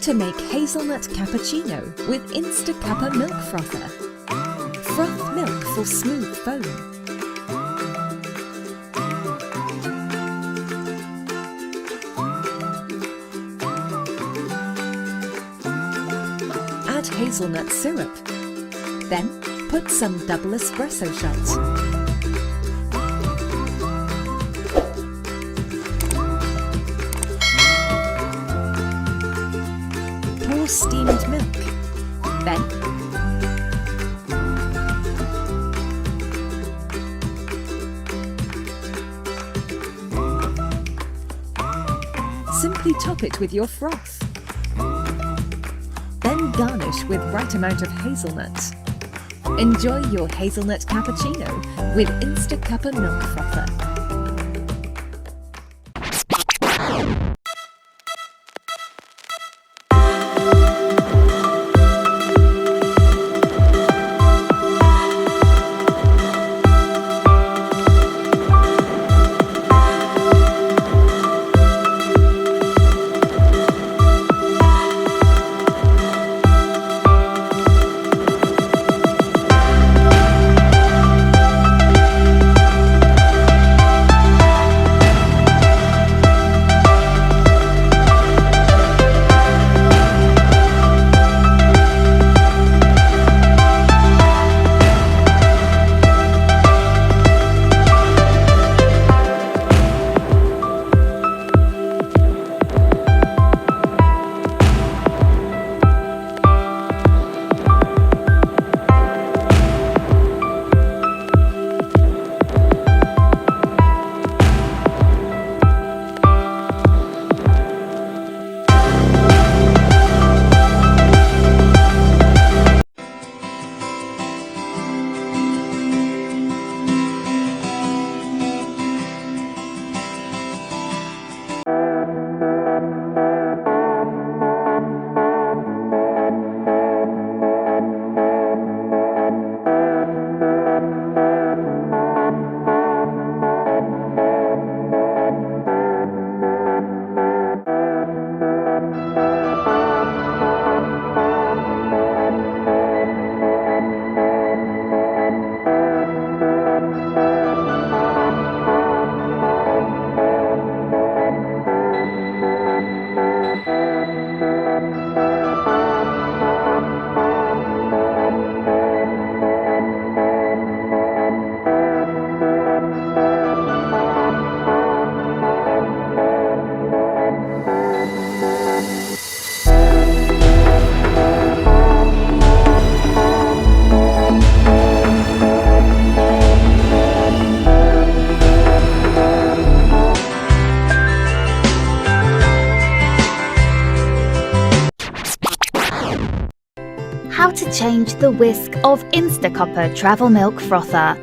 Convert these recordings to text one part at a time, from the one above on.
to make hazelnut cappuccino with InstaCuppa milk frother. Froth milk for smooth foam. Add hazelnut syrup. Then put some double espresso shots. Pour steamed milk. Then simply top it with your froth. Then garnish with right amount of hazelnuts. Enjoy your hazelnut cappuccino with InstaCuppa milk frother. How to change the whisk of InstaCuppa travel milk frother.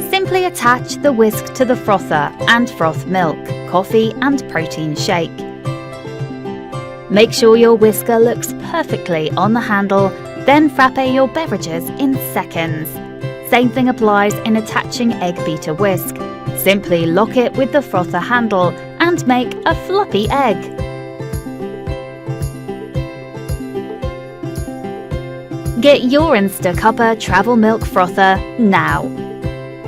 Simply attach the whisk to the frother and froth milk, coffee and protein shake. Make sure your whisker looks perfectly on the handle, then frappe your beverages in seconds. Same thing applies in attaching egg beater whisk. Simply lock it with the frother handle and make a floppy egg. Get your InstaCuppa travel milk frother now.